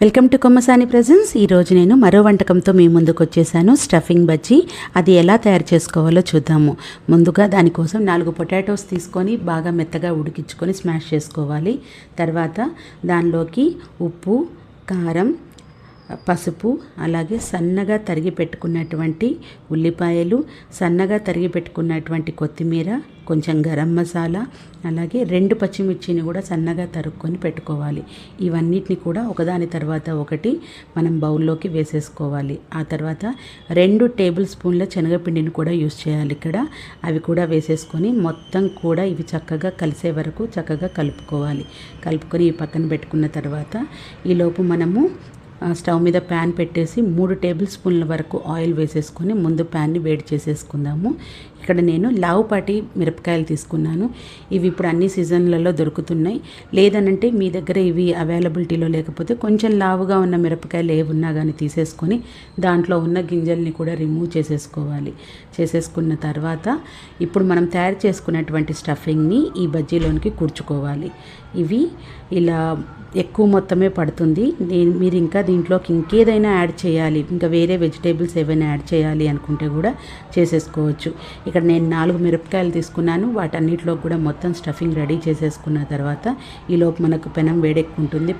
Welcome to Kommasani presence. ఈరోజు నేను మరో వంటకంతో మీ ముందుకు వచ్చేసాను. స్టఫింగ్ బజ్జీ. అది ఎలా తయారు చేసుకోవాలో చూద్దాము. ముందుగా దానికోసం 4 పొటాటోస్ తీసుకొని బాగా మెత్తగా ఉడికించుకొని స్మాష్ చేసుకోవాలి. తర్వాత దానిలోకి ఉప్పు, కారం, పసుపు, అలాగే సన్నగా తరిగి పెట్టుకున్నటువంటి ఉల్లిపాయలు, సన్నగా తరిగి పెట్టుకున్నటువంటి కొత్తిమీర, కొంచెం గరం మసాలా, అలాగే 2 పచ్చిమిర్చిని కూడా సన్నగా తరుక్కొని పెట్టుకోవాలి. ఇవన్నిటిని కూడా ఒకదాని తర్వాత ఒకటి మనం బౌల్లోకి వేసేసుకోవాలి. ఆ తర్వాత 2 టేబుల్ స్పూన్ల శనగపిండిని కూడా యూస్ చేయాలి ఇక్కడ. అవి కూడా వేసేసుకొని మొత్తం కూడా ఇవి చక్కగా కలిసే వరకు చక్కగా కలుపుకోవాలి. కలుపుకొని ఈ పక్కన పెట్టుకున్న తర్వాత ఈలోపు మనము స్టవ్ మీద ప్యాన్ పెట్టేసి 3 టేబుల్ స్పూన్ల వరకు ఆయిల్ వేసేసుకొని ముందు ప్యాన్ని వేడి చేసేసుకుందాము. ఇక్కడ నేను లావుపాటి మిరపకాయలు తీసుకున్నాను. ఇవి ఇప్పుడు అన్ని సీజన్లలో దొరుకుతున్నాయి. లేదనంటే మీ దగ్గర ఇవి అవైలబిలిటీలో లేకపోతే కొంచెం లావుగా ఉన్న మిరపకాయలు ఏవి ఉన్నా కానీ తీసేసుకొని దాంట్లో ఉన్న గింజల్ని కూడా రిమూవ్ చేసేసుకోవాలి. చేసేసుకున్న తర్వాత ఇప్పుడు మనం తయారు చేసుకున్నటువంటి స్టఫింగ్ని ఈ బజ్జీలోనికి కూర్చుకోవాలి. ఇవి ఇలా ఎక్కువ మొత్తమే పడుతుంది. మీరు ఇంకా దీంట్లోకి ఇంకేదైనా యాడ్ చేయాలి, ఇంకా వేరే వెజిటేబుల్స్ ఏవైనా యాడ్ చేయాలి అనుకుంటే కూడా చేసేసుకోవచ్చు. ఇక్కడ నేను 4 మిరపకాయలు తీసుకున్నాను. వాటన్నిటిలో కూడా మొత్తం స్టఫింగ్ రెడీ చేసేసుకున్న తర్వాత ఈలోపు మనకు పెనం వేడెక్కుంటుంది.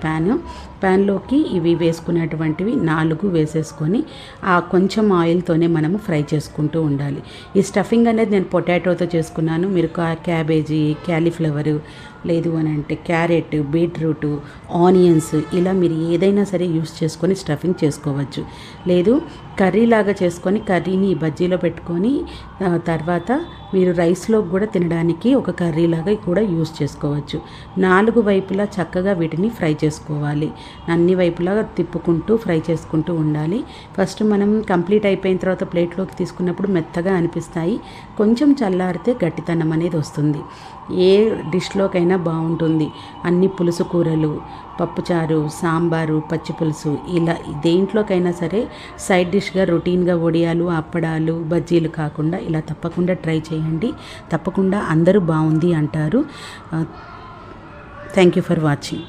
ప్యాన్లోకి ఇవి వేసుకున్నటువంటివి 4 వేసేసుకొని ఆ కొంచెం ఆయిల్తోనే మనము ఫ్రై చేసుకుంటూ ఉండాలి. ఈ స్టఫింగ్ అనేది నేను పొటాటోతో చేసుకున్నాను. మీరు క్యాబేజీ, క్యాలీఫ్లవరు, లేదు అని అంటే క్యారెట్, బీట్రూటు, ఆనియన్స్ ఇలా మీరు ఏదైనా సరే యూస్ చేసుకొని స్టఫింగ్ చేసుకోవచ్చు. లేదు కర్రీలాగా చేసుకొని కర్రీని బజ్జీలో పెట్టుకొని తర్వాత మీరు రైస్లో కూడా తినడానికి ఒక కర్రీలాగా కూడా యూస్ చేసుకోవచ్చు. 4 వైపులా చక్కగా వీటిని ఫ్రై చేసుకోవాలి. అన్ని వైపులా తిప్పుకుంటూ ఫ్రై చేసుకుంటూ ఉండాలి. ఫస్ట్ మనం కంప్లీట్ అయిపోయిన తర్వాత ప్లేట్లోకి తీసుకున్నప్పుడు మెత్తగా అనిపిస్తాయి. కొంచెం చల్లారితే గట్టితనం అనేది వస్తుంది. ఏ డిష్లోకైనా బాగుంటుంది. అన్ని పులుసు కూరలు, పప్పుచారు, సాంబారు, పచ్చి పులుసు ఇలా దేంట్లోకైనా సరే సైడ్ డిష్గా రొటీన్గా వడియాలు, అప్పడాలు, బజ్జీలు కాకుండా ఇలా తప్పకుండా ట్రై చేయండి. తప్పకుండా అందరూ బాగుంది అంటారు. Thank you for watching.